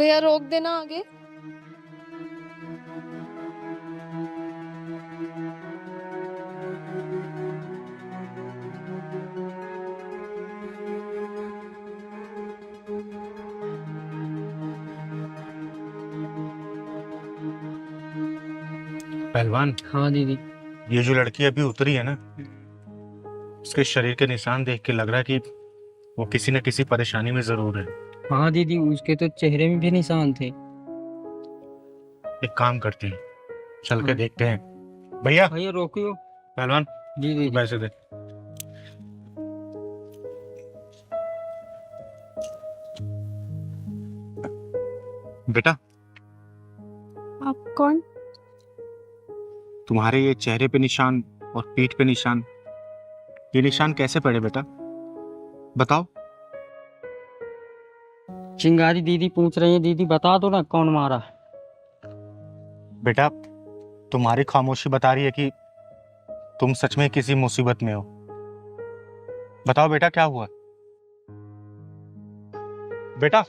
भैया रोक देना आगे। पहलवान, हाँ दीदी। ये जो लड़की अभी उतरी है ना, उसके शरीर के निशान देख के लग रहा है कि वो किसी न किसी परेशानी में जरूर है। हाँ दीदी, उसके तो चेहरे में भी निशान थे। एक काम करते हैं, चल के हाँ। देखते हैं। भैया, भैया रोकियो। पहलवान जी तू दीदी। पैसे दे। बेटा, आप कौन? तुम्हारे ये चेहरे पे निशान और पीठ पे निशान, ये निशान कैसे पड़े बेटा, बताओ। चिंगारी दीदी पूछ रही है, दीदी बता दो ना कौन मारा। बेटा, तुम्हारी खामोशी बता रही है कि तुम सच में किसी मुसीबत में हो। बताओ बेटा, क्या हुआ बेटा?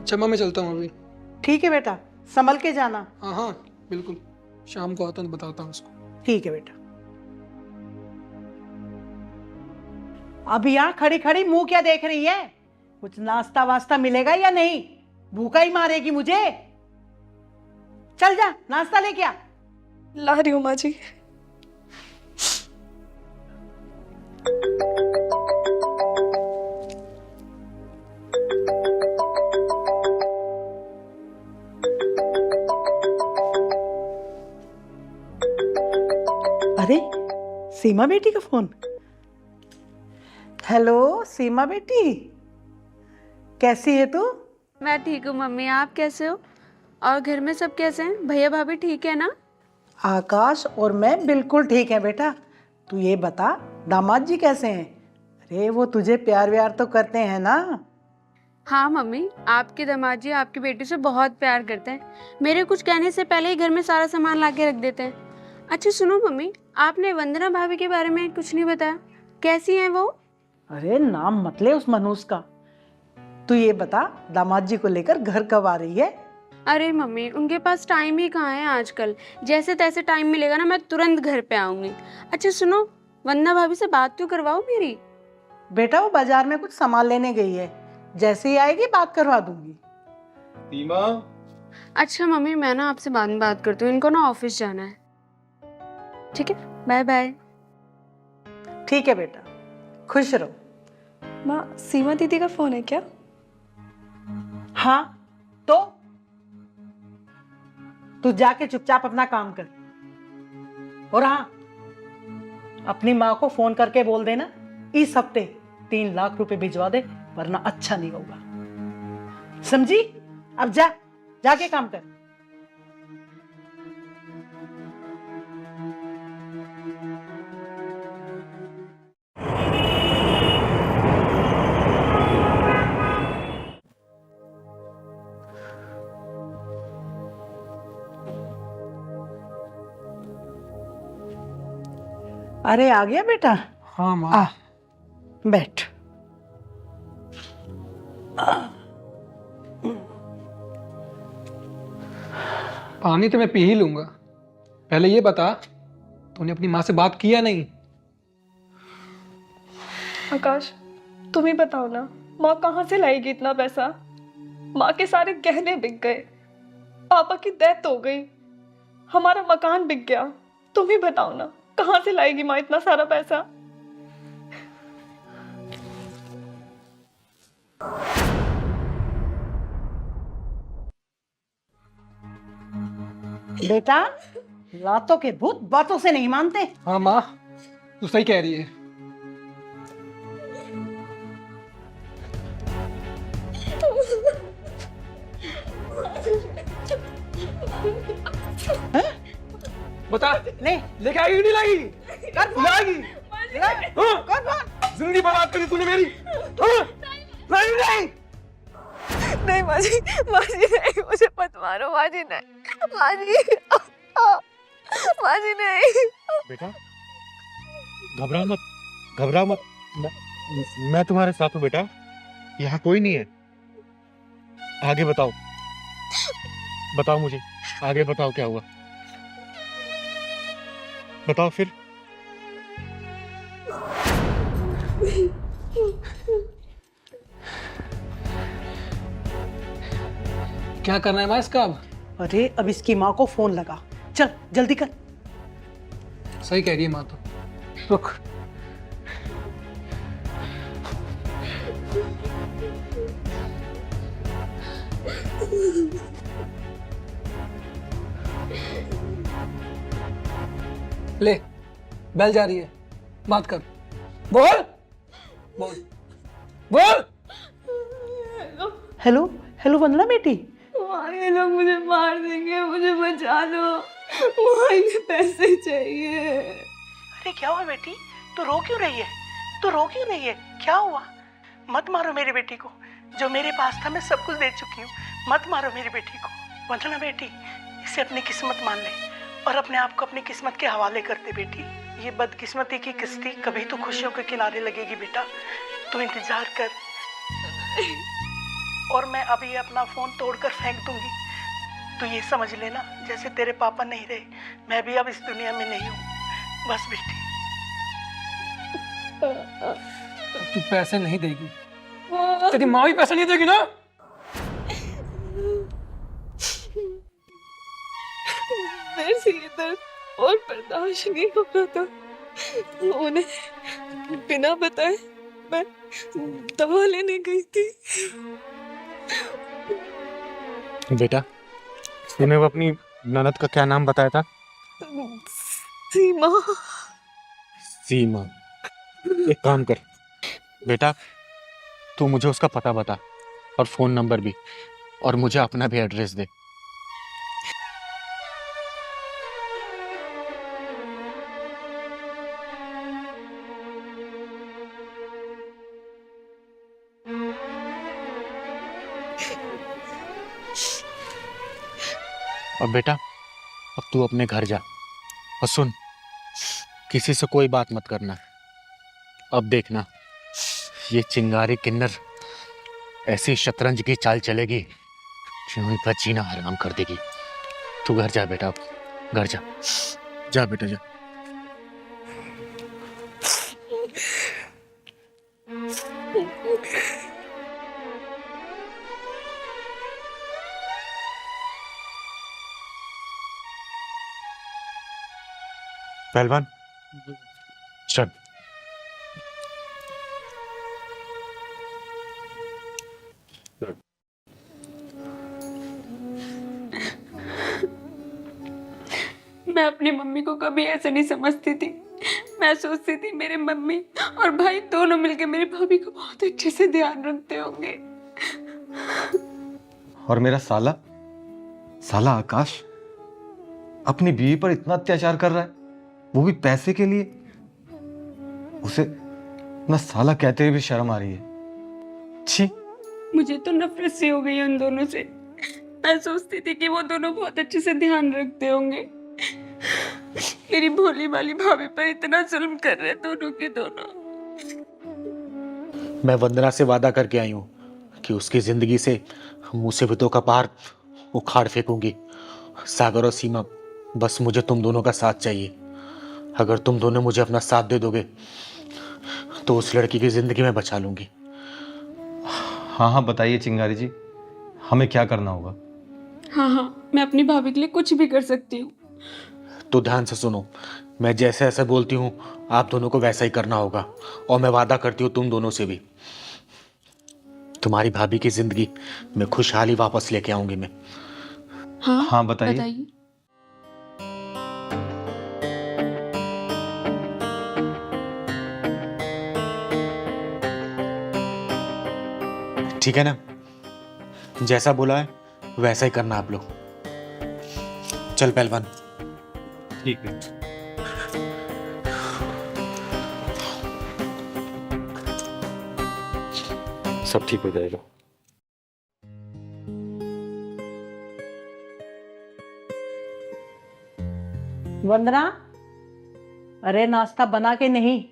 अच्छा माँ, मैं चलता हूँ अभी। ठीक है बेटा, संभल के जाना। हाँ हाँ बिल्कुल, शाम को आता हूँ तो बताता हूँ उसको। ठीक है बेटा। अभी यहाँ खड़ी खड़ी मुंह क्या देख रही है? कुछ नाश्ता वास्ता मिलेगा या नहीं? भूखा ही मारेगी मुझे। चल जा, नाश्ता लेके आ। ला रही हूँ माँ जी। अरे, सीमा बेटी का फोन। हेलो सीमा बेटी, कैसी है तू? मैं ठीक हूँ मम्मी, आप कैसे हो? और घर में सब कैसे हैं? भैया भाभी ठीक है ना? आकाश और मैं बिल्कुल ठीक है बेटा। तू ये बता, दामाद जी कैसे हैं? अरे वो तुझे प्यार व्यार तो करते हैं ना? हाँ मम्मी, आपके दामाद जी आपकी बेटी से बहुत प्यार करते हैं। मेरे कुछ कहने से पहले ही घर में सारा सामान ला के रख देते हैं। अच्छा सुनो मम्मी, आपने वंदना भाभी के बारे में कुछ नहीं बताया, कैसी हैं वो? अरे नाम मत ले उस मनूस का। तू ये बता, दामाद जी को लेकर घर कब आ रही है? अरे मम्मी, उनके पास टाइम ही कहाँ है आजकल। जैसे तैसे टाइम मिलेगा ना, मैं तुरंत घर पे आऊंगी। अच्छा सुनो, वंदना भाभी से बात तो करवाओ मेरी। बेटा वो बाजार में कुछ सामान लेने गई है, जैसे ही आएगी बात करवा दूंगी। सीमा। अच्छा मम्मी, मैं ना आपसे बाद में बात करती हूँ, इनको ना ऑफिस जाना है। ठीक है, बाय बाय। ठीक है बेटा, खुश रहो। माँ, सीमा दीदी का फोन है क्या? हाँ तो तू जाके चुपचाप अपना काम कर। और हाँ, अपनी माँ को फोन करके बोल देना इस हफ्ते 3 लाख रुपए भिजवा दे, वरना अच्छा नहीं होगा, समझी? अब जा, जाके काम कर। अरे आ गया बेटा? हाँ माँ। आ, बैठ। पानी तो मैं पी ही लूंगा, पहले ये बता, तूने अपनी माँ से बात की या नहीं? आकाश, तुम ही बताओ ना, माँ कहाँ से लाएगी इतना पैसा? माँ के सारे गहने बिक गए, पापा की डेथ हो गई, हमारा मकान बिक गया। तुम ही बताओ ना, कहाँ से लाएगी माँ इतना सारा पैसा? बेटा, लातों के भूत बातों से नहीं मानते। हाँ माँ, तू सही कह रही है। बता, ले लेके आएगी कि नहीं लाएगी? कर फोन। लाएगी? हाँ? कर फोन। जिंदगी बर्बाद करी तूने मेरी। हाँ? लाएगी नहीं? नहीं माजी, माजी नहीं, मुझे मत मारो माजी, नहीं माजी, माजी नहीं। बेटा घबराओ मत, घबराओ मत, मैं तुम्हारे साथ हूँ बेटा, यहाँ कोई नहीं है। आगे बताओ, बताओ मुझे, आगे बताओ क्या हुआ, बताओ फिर। क्या करना है माँ इसका अब? अरे अब इसकी माँ को फोन लगा, चल जल्दी कर। सही कह रही है माँ तो। रुक। ले, बेल जा रही है, बात कर। बोल, बोल, बोल। हेलो हेलो वंदना बेटी। ये लोग मुझे मार देंगे, मुझे बचा लो, मुझे पैसे चाहिए। अरे क्या हुआ बेटी, तू रो क्यों रही है? तू रो क्यों रही है? क्या हुआ? मत मारो मेरी बेटी को, जो मेरे पास था मैं सब कुछ दे चुकी हूँ। मत मारो मेरी बेटी को। वंदना बेटी, इसे अपनी किस्मत मान ले और अपने आप को अपनी किस्मत के हवाले कर दे बेटी। ये बदकिस्मती की किस्ती कभी तो खुशियों के किनारे लगेगी बेटा, तू इंतजार कर। और मैं अभी अपना फोन तोड़कर फेंक दूंगी। तू ये समझ लेना, जैसे तेरे पापा नहीं रहे, मैं भी अब इस दुनिया में नहीं हूँ। बस बेटी। तू पैसे नहीं देगी, तेरी माँ भी पैसे नहीं देगी ना? मेरे से ये दर्द और बर्दाश्त नहीं हो रहा था। उन्हें बिना बताए मैं दवा लेने गई थी। बेटा तूने वो अपनी ननद का क्या नाम बताया था? सीमा। सीमा। एक काम कर बेटा, तू मुझे उसका पता बता और फोन नंबर भी, और मुझे अपना भी एड्रेस दे। और बेटा अब तू अपने घर जा, और सुन, किसी से कोई बात मत करना। अब देखना ये चिंगारी किन्नर ऐसी शतरंज की चाल चलेगी जो इनका जीना हराम कर देगी। तू घर जा बेटा, अब घर जा, जा बेटा जा। पहलवान चल। मैं अपनी मम्मी को कभी ऐसे नहीं समझती थी। मैं सोचती थी मेरे मम्मी और भाई दोनों मिलकर मेरी भाभी को बहुत अच्छे से ध्यान रखते होंगे। और मेरा साला साला आकाश अपनी बीवी पर इतना अत्याचार कर रहा है, वो भी पैसे के लिए। उसे अपना साला कहते हुए भी शर्म आ रही है। छी। मुझे तो नफरत सी हो गई उन दोनों से। मैं सोचती थी कि वो दोनों बहुत अच्छे से ध्यान रखते होंगे। मेरी भोली भाली भाभी पर इतना जुल्म कर रहे दोनों के दोनों। मैं वंदना से वादा करके आई हूँ कि उसकी जिंदगी से मुसीबतों का पहाड़ उखाड़ फेंकूंगी। सागर और सीमा, बस मुझे तुम दोनों का साथ चाहिए। अगर तुम दोनों मुझे अपना साथ दे दोगे तो उस लड़की की जिंदगी में बचा लूंगी। हाँ हाँ बताइए चिंगारी जी, हमें क्या करना होगा? हाँ, मैं अपनी भाभी के लिए कुछ भी कर सकती हूँ। तो ध्यान से सुनो, मैं जैसे ऐसे बोलती हूँ आप दोनों को वैसा ही करना होगा। और मैं वादा करती हूँ तुम दोनों से भी, तुम्हारी भाभी की जिंदगी में खुशहाली वापस लेके आऊंगी मैं। हाँ बताइए। ठीक है ना, जैसा बोला है वैसा ही करना आप लोग। चल पहलवान ठीक है। सब ठीक हो जाएगा। वंदना, अरे नाश्ता बना के नहीं,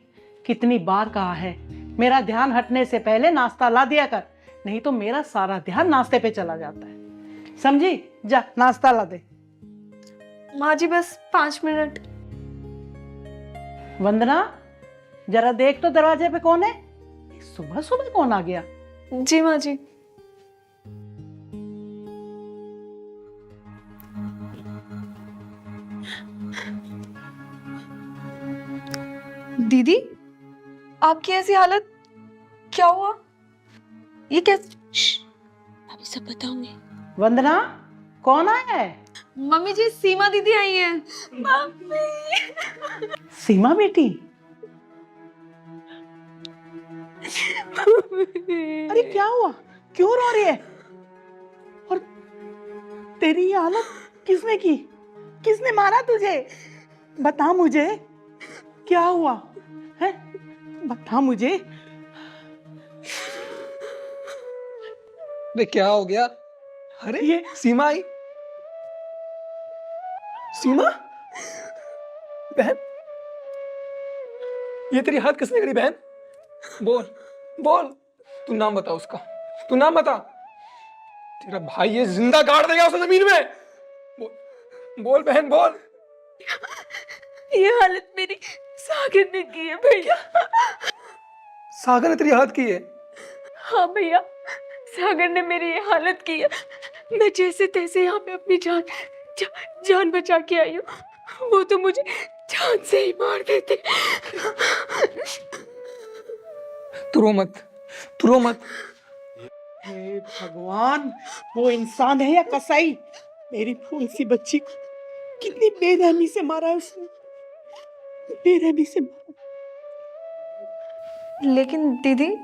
कितनी बार कहा है मेरा ध्यान हटने से पहले नाश्ता ला दिया कर, नहीं तो मेरा सारा ध्यान नाश्ते पे चला जाता है। समझी? जा नाश्ता ला दे। माँ जी बस 5 मिनट। वंदना, जरा देख तो दरवाजे पे कौन है? सुबह सुबह कौन आ गया? जी माँ जी। दीदी, आपकी ऐसी हालत, क्या हुआ? ये कैसे? अभी सब बताऊंगी। वंदना, कौन आया है? मम्मी जी, सीमा दीदी आई हैं। मम्मी। सीमा बेटी? अरे क्या हुआ? क्यों रो रही है? और तेरी ये हालत किसने की? किसने मारा तुझे? बता मुझे, क्या हुआ है? बता मुझे। अरे क्या हो गया? अरे ये सीमा आई। सीमा बहन, ये तेरी हाथ किसने करी बहन? बोल बोल, तू नाम बता उसका, तू नाम बता। तेरा भाई ये जिंदा गाड़ देगा उसे जमीन में। बोल बोल बहन बोल। ये हालत मेरी सागर ने की है भैया। सागर ने तेरी हाथ की है? हाँ भैया, सागर ने मेरी ये हालत की है। मैं जैसे तैसे यहाँ पे अपनी जान बचा के आई हूँ, वो तो मुझे जान से ही मार देते। तू रो मत, तू रो मत। हे भगवान, वो इंसान है या कसाई? मेरी फूल सी बच्ची को कितनी बेरहमी से मारा है उसने, बेरहमी से मारा। लेकिन दीदी,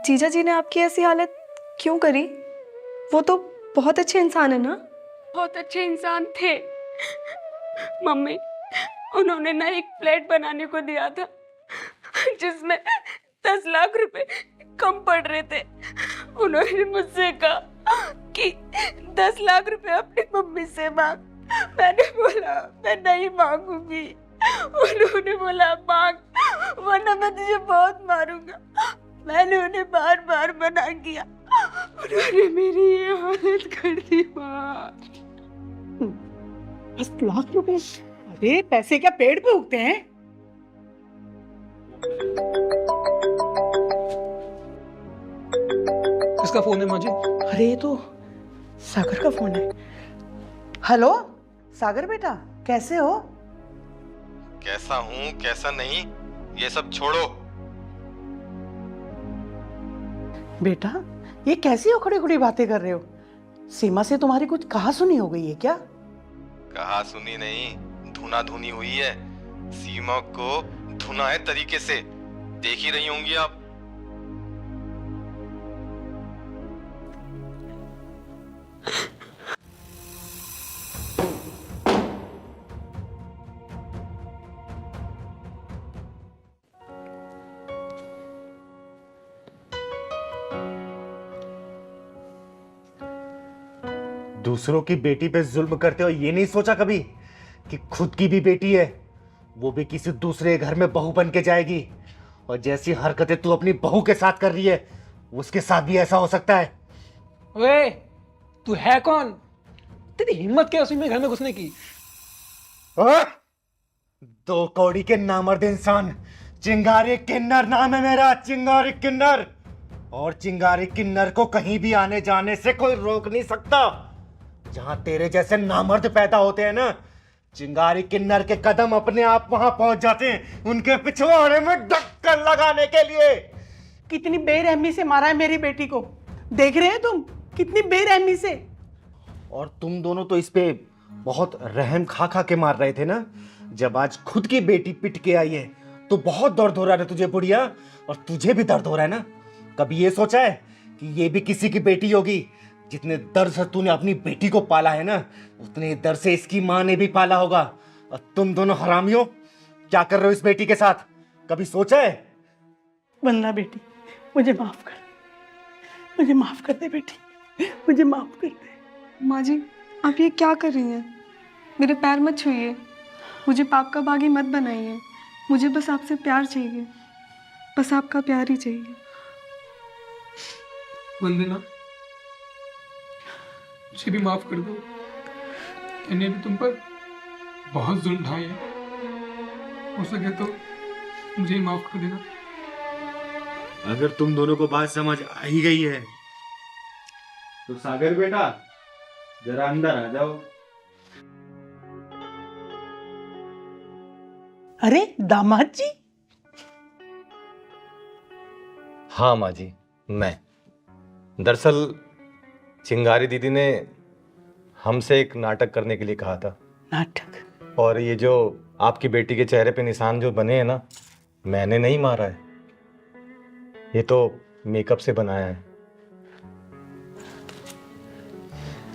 जीजा जी ने आपकी ऐसी हालत क्यों करी? वो तो बहुत अच्छे इंसान है ना? बहुत अच्छे इंसान थे मम्मी। उन्होंने ना एक फ्लैट बनाने को दिया था जिसमें 10 लाख रुपए कम पड़ रहे थे। उन्होंने मुझसे कहा कि 10 लाख रुपए अपनी मम्मी से मांग। मैंने बोला मैं नहीं मांगूंगी। उन्होंने बोला मांग, वरना मैं तुझे बहुत मारूंगा। मैंने उन्हें बार बार मना किया, उन्होंने मेरी ये हालत कर दी। माँ, 10 लाख रुपए? अरे पैसे क्या पेड़ पे उगते हैं? किसका फोन है माजी? अरे ये तो सागर का फोन है। हेलो सागर बेटा, कैसे हो? कैसा हूँ कैसा नहीं ये सब छोड़ो। बेटा, ये कैसी उखड़ी उखड़ी बातें कर रहे हो? सीमा से तुम्हारी कुछ कहा सुनी हो गई है क्या? कहा सुनी नहीं, धुना धुनी हुई है। सीमा को धुना है तरीके से, देख ही रही होंगी आप। दूसरों की बेटी पे जुल्म करते हो ये नहीं सोचा कभी कि खुद की भी बेटी है, वो भी किसी दूसरे घर में बहू बन के जाएगी। और जैसी हरकतें तू अपनी बहू के साथ कर रही है, उसके साथ भी ऐसा हो सकता है। ओए, तू है कौन? तेरी हिम्मत क्या उसी में घर में घुसने की? हाँ? 2 कौड़ी के नामर्द इंसान, चिंगारी किन्नर नाम है मेरा, चिंगारी किन्नर। और चिंगारी किन्नर को कहीं भी आने जाने से कोई रोक नहीं सकता। जहां तेरे जैसे नामर्द पैदा होते हैं ना, चिंगारी किन्नर के कदम अपने आप वहां पहुंच जाते हैं, उनके पिछवाड़े में डक्कर लगाने के लिए। कितनी बेरहमी से मारा है मेरी बेटी को, देख रहे हो तुम? कितनी बेरहमी से। और तुम दोनों तो इस पे बहुत रहम खा खा के मार रहे थे ना। जब आज खुद की बेटी पिट के आई है तो बहुत दर्द हो रहा है तुझे बुढ़िया, और तुझे भी दर्द हो रहा है ना। कभी ये सोचा है कि ये भी किसी की बेटी होगी? जितने दर्द से तूने अपनी बेटी को पाला है ना, उतने दर्द से इसकी माँ ने भी पाला होगा। और तुम दोनों हरामियों क्या कर रहे हो इस बेटी के साथ? कभी सोचा है? वंदना बेटी, मुझे माफ कर, मुझे माफ कर दे बेटी, मुझे माफ कर दे। माँ जी, आप ये क्या कर रही हैं? मेरे पैर मत छूइए, मुझे पाप का बागी मत बनाइए। मुझे बस आपसे प्यार चाहिए, बस आपका प्यार ही चाहिए। वंदना, मुझे भी माफ कर दो। मैंने भी तुम पर बहुत जुल्म ढाए हैं। हो सके तो मुझे ही माफ कर देना। अगर तुम दोनों को बात समझ आ ही गई है तो सागर बेटा जरा अंदर आ जाओ। अरे दामाद जी। हाँ माँ जी, मैं दरअसल चिंगारी दीदी ने हमसे एक नाटक करने के लिए कहा था। नाटक? और ये जो आपकी बेटी के चेहरे पे निशान जो बने हैं ना, मैंने नहीं मारा है, ये तो मेकअप से बनाया है।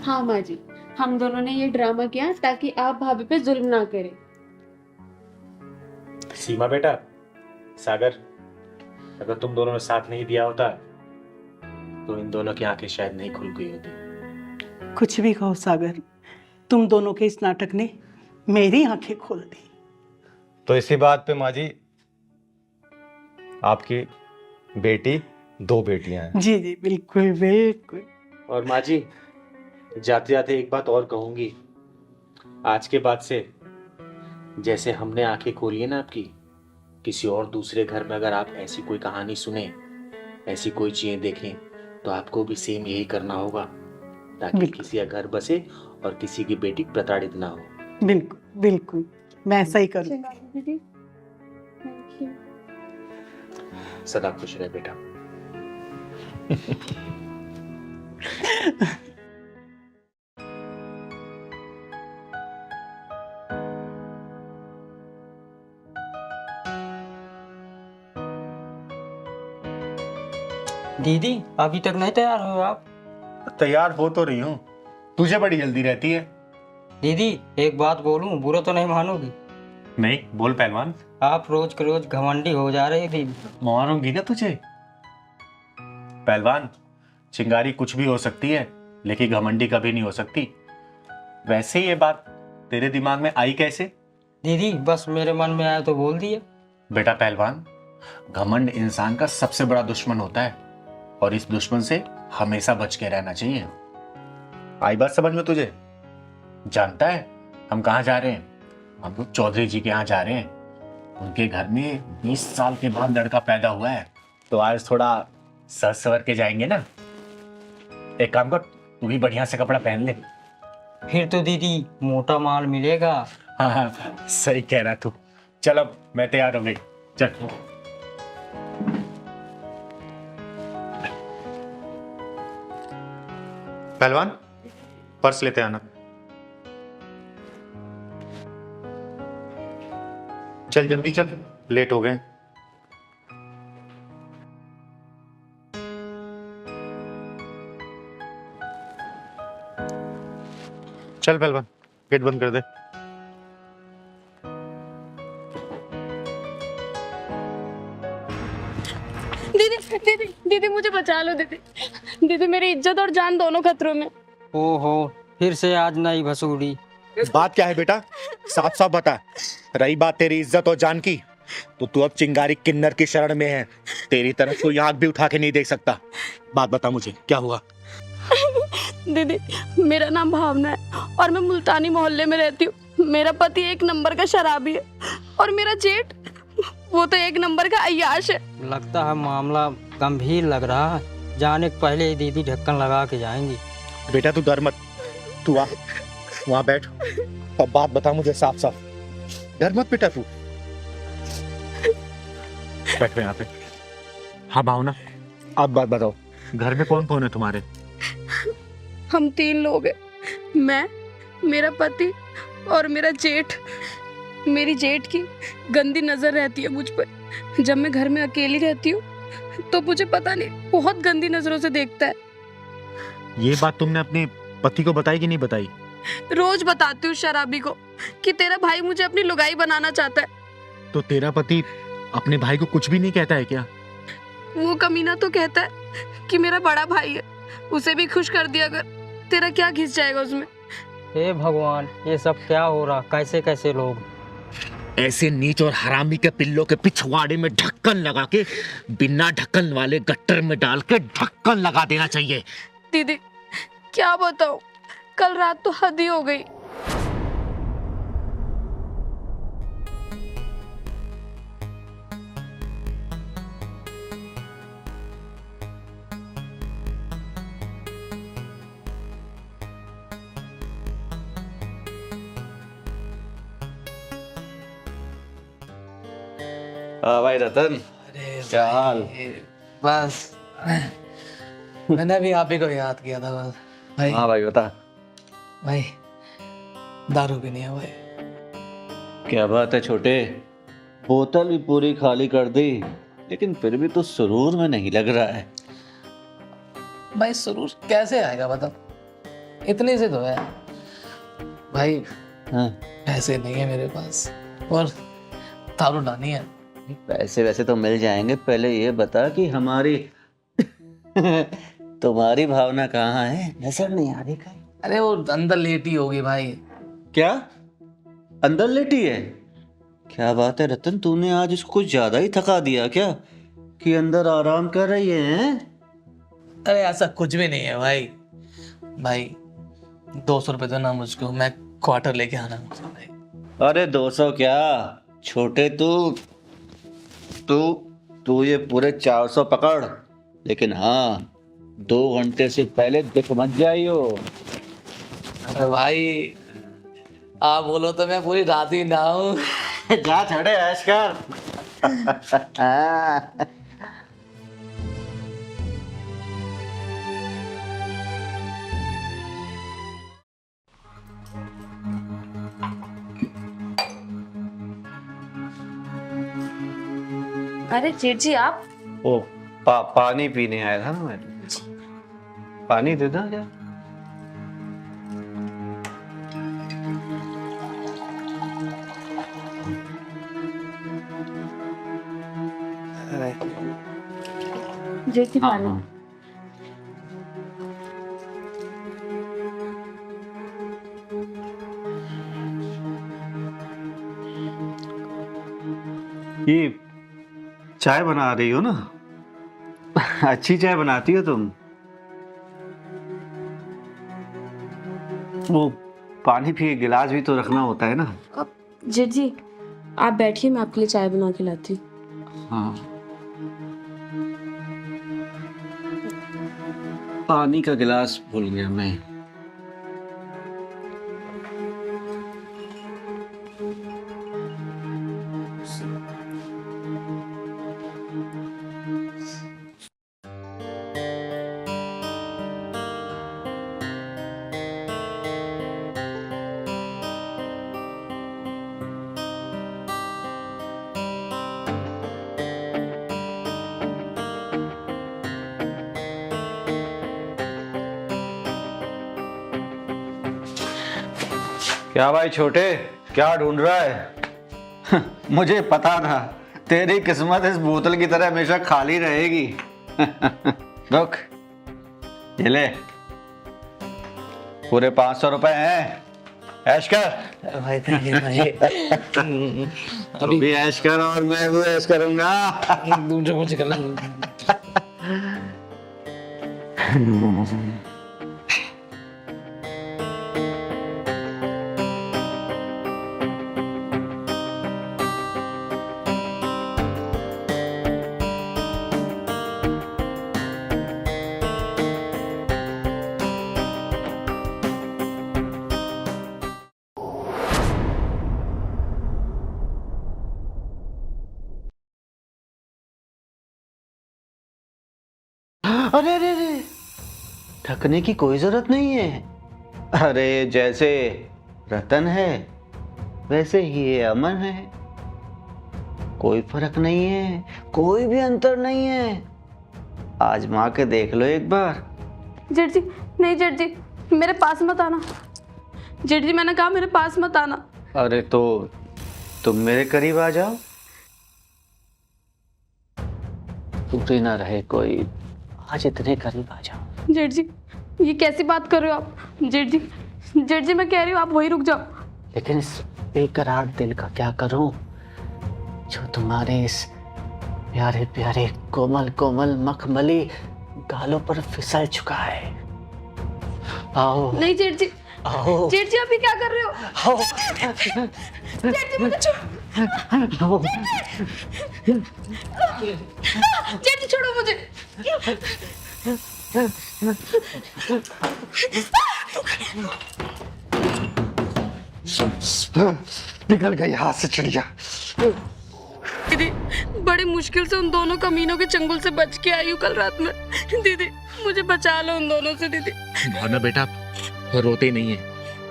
हाँ माँ जी, हम दोनों ने ये ड्रामा किया ताकि आप भाभी पे जुल्म ना करें। सीमा बेटा, सागर, अगर तुम दोनों ने साथ नहीं दिया होता तो इन दोनों की आंखें शायद नहीं खुल गई होती। कुछ भी कहो सागर, तुम दोनों के इस नाटक ने मेरी आंखें खोल दी। तो इसी बात पे माँ जी, आपकी बेटी 2 बेटियां हैं। जी जी, बिल्कुल बिल्कुल। और माँ जी, जाते जाते एक बात और कहूंगी, आज के बाद से जैसे हमने आंखें खोली है ना आपकी, किसी और दूसरे घर में अगर आप ऐसी कोई कहानी सुने, ऐसी कोई चीजें देखें, तो आपको भी सेम यही करना होगा, ताकि किसी का घर बसे और किसी की बेटी प्रताड़ित ना हो। बिल्कुल बिल्कुल, मैं ऐसा ही करूँ। सदा खुश रहे बेटा। दीदी अभी तक नहीं तैयार हो आप? तैयार हो तो रही हूँ, तुझे बड़ी जल्दी रहती है। दीदी एक बात बोलूं, बुरा तो नहीं मानोगी? नहीं, बोल पहलवान। आप रोज के रोज घमंडी हो जा रहे हैं दीदी। मारूंगी ना तुझे। पहलवान, चिंगारी कुछ भी हो सकती है, लेकिन घमंडी कभी नहीं हो सकती। वैसे ये बात तेरे दिमाग में आई कैसे? दीदी बस मेरे मन में आया तो बोल दिया। बेटा पहलवान, घमंड इंसान का सबसे बड़ा दुश्मन होता है, और इस दुश्मन से हमेशा बच के रहना चाहिए। आई बात समझ में तुझे? जानता है हम कहाँ जा रहे हैं? हम लोग चौधरी जी के यहाँ जा रहे हैं। उनके घर में 20 साल के बाद लड़का पैदा हुआ है, तो आज थोड़ा सज सवर के जाएंगे ना। एक काम कर, तू भी बढ़िया से कपड़ा पहन ले। फिर तो दीदी मोटा माल मिलेगा। हाँ हाँ, सही कह रहा तू। चल अब मैं तैयार हो गई, चल। पहलवान, पर्स लेते आना। चल जल्दी चल, लेट हो गए। चल पहलवान, गेट बंद कर दे। दीदी दीदी दीदी मुझे बचा लो दीदी। दीदी मेरी इज्जत और जान दोनों खतरों में। ओहो, फिर से आज नई भसूड़ी। बात क्या है बेटा, साफ साफ बता। रही बात तेरी इज्जत और जान की, तो तू अब चिंगारी किन्नर की शरण में है। तेरी तरफ कोई आंख भी उठा के नहीं देख सकता। बात बता मुझे, क्या हुआ? दीदी मेरा नाम भावना है और मैं मुल्तानी मोहल्ले में रहती हूँ। मेरा पति 1 नंबर का शराबी है और मेरा जेठ वो तो 1 नंबर का अय्याश है। लगता है मामला गंभीर लग रहा है। जाने के पहले ही दीदी ढक्कन लगा के जाएंगी। बेटा तू डर मत, तू आ वहां बैठ और बात बता मुझे साफ साफ। डर मत बेटा तू, बैठ यहाँ पे। हाँ भावना, अब बात बताओ, घर में कौन कौन है तुम्हारे? हम 3 लोग हैं, मैं, मेरा पति और मेरा जेठ। मेरी जेठ की गंदी नजर रहती है मुझ पर। जब मैं घर में अकेली रहती हूँ तो मुझे पता नहीं बहुत गंदी नजरों से देखता है। ये बात तुमने अपने पति को बताई कि नहीं बताई? रोज बताती हूँ शराबी को, कि तेरा भाई मुझे अपनी लुगाई बनाना चाहता है। तो तेरा पति अपने भाई को कुछ भी नहीं कहता है क्या? वो कमीना तो कहता है कि मेरा बड़ा भाई है, उसे भी खुश कर दिया कर, तेरा क्या घिस जाएगा उसमें। हे भगवान, ये सब क्या हो रहा? कैसे कैसे लोग? ऐसे नीच और हरामी के पिल्लों के पिछवाड़े में ढक्कन लगा के बिना ढक्कन वाले गट्टर में डाल के ढक्कन लगा देना चाहिए। दीदी क्या बताऊं, कल रात तो हद ही हो गई। हाँ भाई रतन, क्या हाल? बस मैंने भी आप ही को याद किया था बस भाई। हाँ भाई बता। भाई दारू भी नहीं है भाई। क्या बात है छोटे, बोतल भी पूरी खाली कर दी, लेकिन फिर भी तो सुरूर में नहीं लग रहा है। भाई सुरूर कैसे आएगा बता, इतने से तो है भाई। हाँ। पैसे नहीं है मेरे पास और दारू लानी है। पैसे वैसे तो मिल जाएंगे, पहले ये बता कि हमारी तुम्हारी भावना कहाँ है? नजर नहीं आ रही कहीं। अरे वो अंदर लेटी होगी भाई। क्या अंदर लेटी है? क्या बात है रतन, तूने आज उसको कुछ ज्यादा ही थका दिया क्या कि अंदर आराम कर रही है? अरे ऐसा कुछ भी नहीं है भाई। भाई 200 रुपए देना मुझको, मैं क्वार्टर लेके आना मुझे भाई। अरे 200 क्या छोटे, तू ये पूरे 400 पकड़, लेकिन हाँ 2 घंटे से पहले दिख मत जाइयो। अरे भाई आप बोलो तो मैं पूरी रात ही ना हूँ। जा छोड़े ऐश कर। अरे जेठ जी आप? ओ पानी पीने आया था ना मैं। पानी दे दो क्या? जेठ जी पानी। ये चाय बना रही हो ना? अच्छी चाय बनाती हो तुम। वो पानी भी गिलास भी तो रखना होता है ना। जेठ जी आप बैठिए, मैं आपके लिए चाय बना के लाती हूँ। हाँ, पानी का गिलास भूल गया मैं। क्या भाई छोटे, क्या ढूंढ रहा है? मुझे पता था तेरी किस्मत इस बोतल की तरह हमेशा खाली रहेगी। रुक, ये ले, पूरे 500 रुपए हैं, ऐश कर। भाई थैंक यू भाई। तू भी ऐश कर और मैं भी ऐश करूंगा। दूसरे कुछ करना। अरे अरे अरे, ढकने की कोई जरूरत नहीं है। अरे जैसे रतन है वैसे ही ये अमन है, कोई फर्क नहीं है, कोई भी अंतर नहीं है। आजमा के देख लो एक बार। जेठ जी नहीं, जेठ जी मेरे पास मत आना। जेठ जी मैंने कहा मेरे पास मत आना। अरे तो तुम मेरे करीब आ जाओ, दूरी ना रहे कोई, आज इतने करीब आ जाओ। जेठ जी, ये कैसी बात कर रहे हो आप? जेठ जी मैं कह रही हूँ आप वहीं रुक जाओ। लेकिन इस बेकरार दिल का क्या करूं जो तुम्हारे इस प्यारे प्यारे कोमल कोमल मखमली गालों पर फिसल चुका है। आओ नहीं जेठ जी, आओ जेठ जी आप ये क्या कर रहे हो? आओ जेठ जी मुझे आओ। जेठ जी छोड़ो मुझे। निकल गई हाथ से चिड़िया। दीदी बड़ी मुश्किल से उन दोनों कमीनों के चंगुल से बच के आई हूँ कल रात में। दीदी मुझे बचा लो उन दोनों से दीदी। भावना बेटा, रोते नहीं है,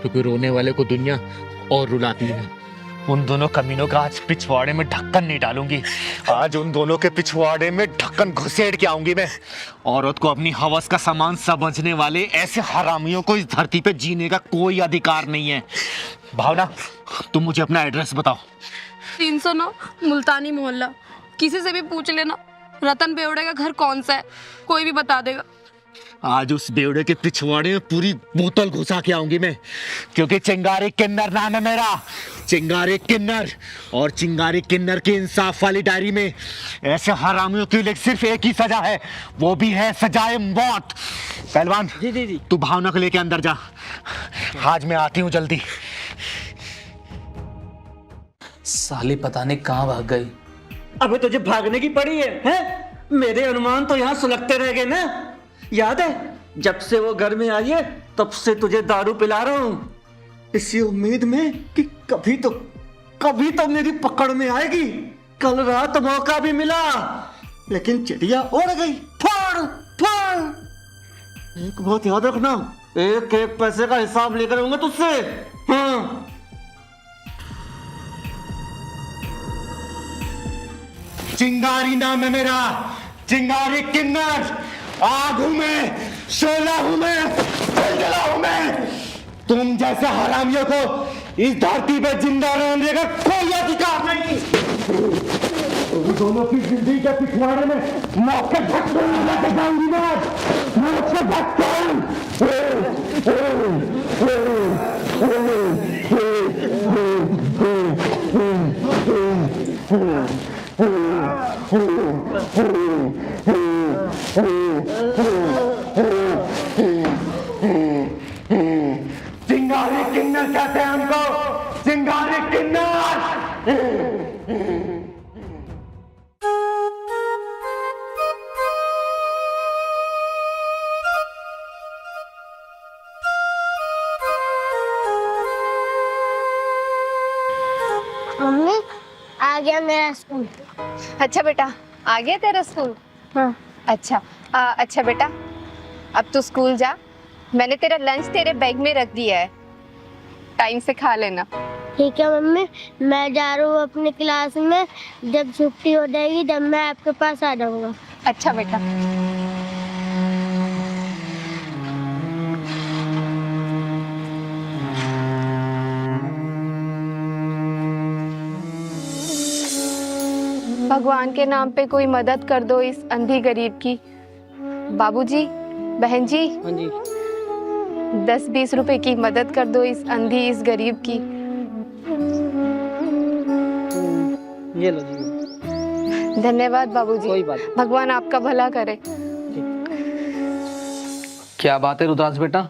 क्योंकि रोने वाले को दुनिया और रुलाती है। उन दोनों कमीनों का आज पिछवाड़े में ढक्कन नहीं डालूंगी। आज उन दोनों के पिछवाड़े में ढक्कन घुसेड़ के आऊंगी मैं। औरत को अपनी हवस का सामान समझने वाले ऐसे हरामियों को इस धरती पे जीने का कोई अधिकार नहीं है। भावना, तुम मुझे अपना एड्रेस बताओ। 309 मुल्तानी मोहल्ला। किसी से भी पूछ लेना रतन बेवड़े का घर कौन सा है, कोई भी बता देगा। आज उस बेवड़े के पिछवाड़े में पूरी बोतल घुसा के आऊंगी मैं, क्योंकि चिंगारी किन्नर नाम है मेरा, चिंगारी किन्नर। और चिंगारी किन्नर की इंसाफ वाली डायरी में ऐसे हरामियों के लिए सिर्फ एक ही सजा है, वो भी है सजाए मौत। पहलवान जी तू भावना को लेके अंदर जा, आज मैं आती हूँ जल्दी। साली पता नहीं कहाँ भाग गई। अबे तुझे भागने की पड़ी है, हैं? मेरे अनुमान तो यहाँ सुलगते रह गए ना। याद है जब से वो घर में आई है तब से तुझे दारू पिला रहा हूँ, इसी उम्मीद में कि कभी तो मेरी पकड़ में आएगी। कल रात मौका भी मिला लेकिन चिड़िया उड़ गई। फाड़ फाड़। एक बात याद रखना, एक एक पैसे का हिसाब लेकर आऊंगा तुझसे। हाँ चिंगारी नाम है मेरा, चिंगारी किन्नर। आग हूं मैं, शोला हूं मैं, जलजला हूं मैं। तुम जैसे हरामियों को इस धरती पे जिंदा रहने का कोई अधिकार नहीं। तुम दोनों की जिंदगी के पिछवाड़े में मौत के ढक्कन लेके जाऊंगी मैं, मौत के ढक्कन। चिंगारी किन्नर कहते हैं हमको, चिंगारी किन्नर। मम्मी आ गया मेरा स्कूल। अच्छा बेटा, आ गया तेरा स्कूल? हाँ। अच्छा अच्छा बेटा, अब तू स्कूल जा। मैंने तेरा लंच तेरे बैग में रख दिया है, टाइम से खा लेना। ठीक है मम्मी, मैं जा रहा हूँ अपनी क्लास में। जब छुट्टी हो जाएगी तब मैं आपके पास आ जाऊंगा। अच्छा बेटा। भगवान के नाम पे कोई मदद कर दो इस अंधी गरीब की। बाबूजी, बहन जी, हाँ जी 10-20 रुपए की मदद कर दो इस अंधी, इस गरीब की। ये लो जी। धन्यवाद बाबूजी, कोई बात नहीं। भगवान आपका भला करे। क्या बात है रुद्रांश बेटा,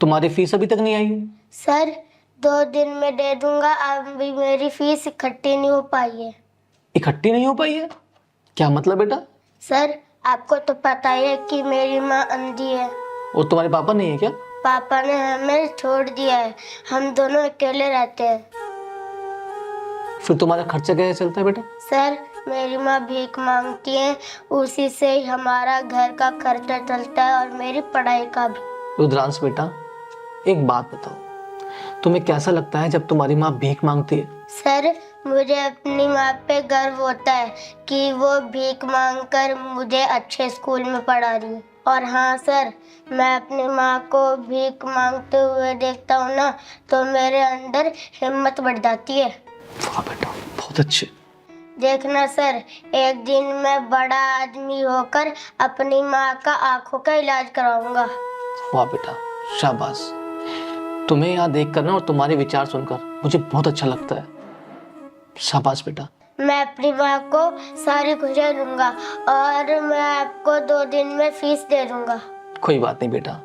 तुम्हारी फीस अभी तक नहीं आई? सर 2 दिन में दे दूंगा, अभी मेरी फीस इकट्ठी नहीं हो पाई है। इकट्ठी नहीं हो पाई है? क्या मतलब बेटा? सर आपको तो पता ही है कि मेरी माँ अंधी है। और तुम्हारे पापा नहीं है क्या? पापा ने हमें छोड़ दिया है, हम दोनों अकेले रहते हैं। फिर तुम्हारा खर्चा कैसे चलता है बेटा? सर मेरी माँ भीख मांगती है, उसी से ही हमारा घर का खर्चा चलता है और मेरी पढ़ाई का भी। रुद्रांश बेटा एक बात बताओ, तुम्हें कैसा लगता है जब तुम्हारी माँ भीख मांगती है? सर मुझे अपनी माँ पे गर्व होता है कि वो भीख मांगकर मुझे अच्छे स्कूल में पढ़ा रही है। और हाँ सर, मैं अपनी माँ को भीख मांगते हुए देखता हूँ ना तो मेरे अंदर हिम्मत बढ़ जाती है। वाह बेटा, बहुत अच्छे। देखना सर, एक दिन मैं बड़ा आदमी होकर अपनी माँ का आंखों का इलाज कराऊंगा। वाह बेटा, शाबाश। तुम्हें यहाँ देख कर ना और तुम्हारे विचार सुनकर मुझे बहुत अच्छा लगता है। शाबाश बेटा। मैं अपनी माँ को सारी खुशियाँ दूंगा और मैं आपको 2 दिन में फीस दे दूंगा। कोई बात नहीं बेटा,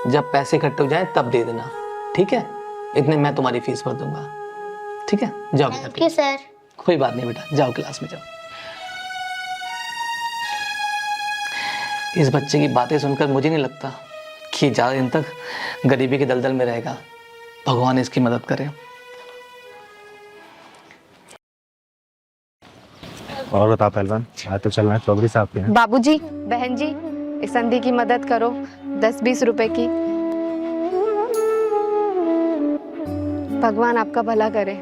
जब पैसे इकट्ठे हो जाए तब दे देना, ठीक है? इतने मैं तुम्हारी फीस भर दूंगा, ठीक है? जाओ बेटा। Thank you sir. कोई बात नहीं बेटा, जाओ क्लास में जाओ। इस बच्चे की बातें सुनकर मुझे नहीं लगता कि ज़्यादा दिन तक गरीबी के दलदल में रहेगा। भगवान इसकी मदद करे। और बता पहलवान, आज तो चलना है चौधरी साहब के यहाँ। बाबूजी, बहन जी, इस संधि की मदद करो, 10-20 रुपए की। भगवान आपका भला करे।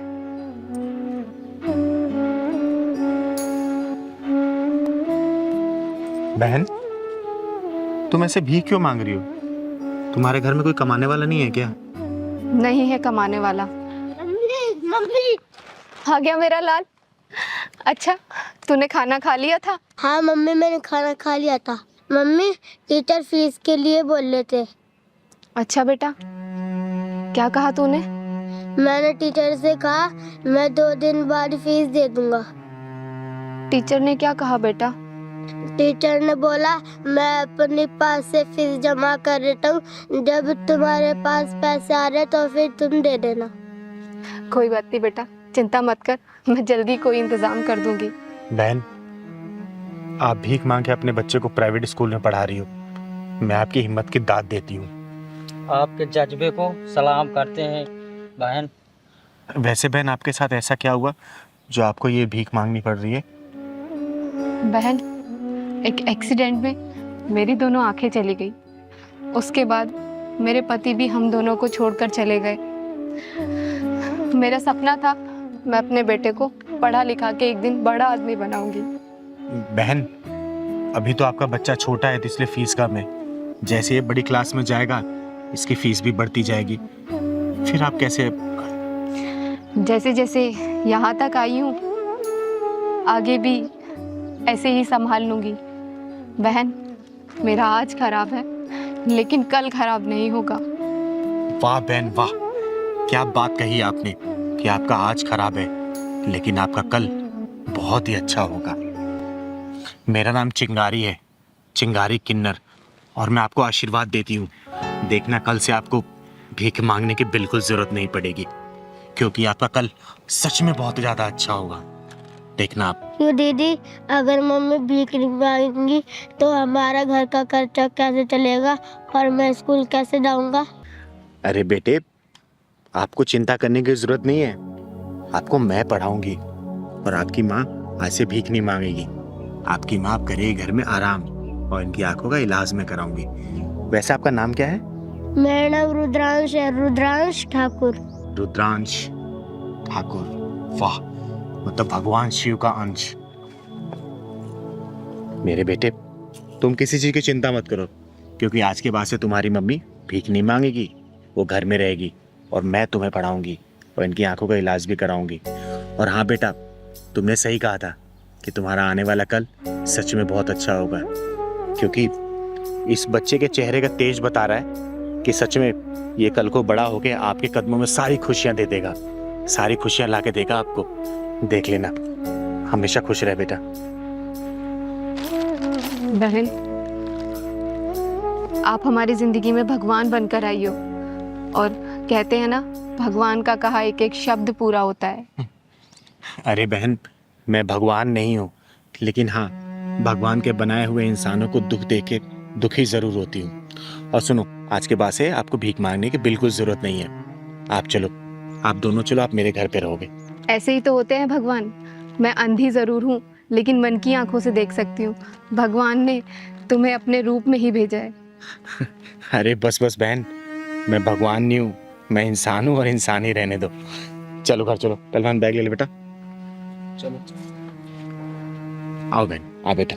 बहन, तुम ऐसे भीख क्यों मांग रही हो? तुम्हारे घर में कोई कमाने वाला नहीं है क्या? नहीं है कमाने वाला। मम्मी। आ गया मेरा लाल। अच्छा, तूने खाना खा लिया था? हाँ मम्मी, मैंने खाना खा लिया था। मम्मी, टीचर फीस के लिए बोल रहे थे। अच्छा बेटा, क्या कहा तूने? मैंने टीचर से कहा मैं 2 दिन बाद फीस दे दूंगा। टीचर ने क्या कहा बेटा? टीचर ने बोला मैं अपने पास से फीस जमा कर देता हूँ, जब तुम्हारे पास पैसे आ रहे तो फिर तुम दे देना। कोई बात नहीं बेटा, चिंता मत कर, मैं जल्दी कोई इंतजाम कर दूंगी। बहन, आप भीख मांग के अपने बच्चे को प्राइवेट स्कूल में पढ़ा रही हो। मैं आपकी हिम्मत की दाद देती हूँ। आपके जज्बे को सलाम करते हैं बहन। वैसे बहन, आपके साथ ऐसा क्या हुआ जो आपको ये भीख मांगनी पड़ रही है? बहन, एक एक्सीडेंट में मेरी दोनों आंखें चली गई। उसके बाद मेरे पति भी हम दोनों को छोड़कर चले गए। मेरा सपना था मैं अपने बेटे को पढ़ा लिखा के एक दिन बड़ा आदमी बनाऊंगी। बहन, अभी तो आपका बच्चा छोटा है तो इसलिए फीस कम है। जैसे ये बड़ी क्लास में जाएगा इसकी फीस भी बढ़ती जाएगी। फिर आप कैसे? जैसे जैसे यहाँ तक आई हूँ, आगे भी ऐसे ही संभाल लूंगी। बहन, मेरा आज खराब है लेकिन कल खराब नहीं होगा। वाह बहन वाह, क्या बात कही आपने कि आपका आज खराब है लेकिन आपका कल बहुत ही अच्छा होगा। मेरा नाम चिंगारी है, चिंगारी किन्नर, और मैं आपको आशीर्वाद देती हूँ। देखना, कल से आपको भीख मांगने की बिल्कुल जरूरत नहीं पड़ेगी, क्योंकि आपका कल सच में बहुत ज़्यादा अच्छा होगा। देखना आप। क्यों दीदी, अगर मम्मी भीख नहीं मांगेंगी तो हमारा घर का खर्चा कैसे चलेगा और मैं स्कूल कैसे जाऊंगा? अरे बेटे, आपको चिंता करने की जरूरत नहीं है। आपको मैं पढ़ाऊंगी और आपकी माँ आज से भीख नहीं मांगेगी। आपकी माँ करेगी घर में आराम और इनकी आंखों का इलाज मैं कराऊंगी। वैसे आपका नाम क्या है? मेरा नाम रुद्रांश है, रुद्रांश ठाकुर। रुद्रांश ठाकुर, वाह, मतलब भगवान शिव का अंश। मेरे बेटे, तुम किसी चीज की चिंता मत करो, क्योंकि आज के बाद से तुम्हारी मम्मी भीख नहीं मांगेगी, वो घर में रहेगी और मैं तुम्हें पढ़ाऊंगी और इनकी आंखों का इलाज भी कराऊंगी। और हाँ बेटा, तुमने सही कहा था कि तुम्हारा आने वाला कल सच में बहुत अच्छा होगा, क्योंकि इस बच्चे के चेहरे का तेज बता रहा है कि सच में ये कल को बड़ा होके आपके कदमों में सारी खुशियां दे देगा, सारी खुशियां ला के देगा आपको। देख लेना, हमेशा खुश रहे बेटा। बहन, आप हमारी जिंदगी में भगवान बनकर आई हो, और कहते हैं ना, भगवान का कहा एक एक शब्द पूरा होता है। अरे बहन, मैं भगवान नहीं हूँ, लेकिन हाँ, भगवान के बनाए हुए इंसानों को दुख देके दुखी जरूर होती हूँ। और सुनो, आज के बाद से आपको भीख मांगने की बिल्कुल जरूरत नहीं है। आप चलो, आप दोनों चलो, आप मेरे घर पे रहोगे। ऐसे ही तो होते हैं भगवान। मैं अंधी जरूर हूँ लेकिन मन की आंखों से देख सकती हूँ। भगवान ने तुम्हें अपने रूप में ही भेजा है। अरे बस बस बहन, मैं भगवान नहीं हूँ, मैं इंसान हूँ और इंसान ही रहने दो। चलो घर चलो। पहलवान बैग ले ले बेटा। चलो। आओ बहन, आ बेटा।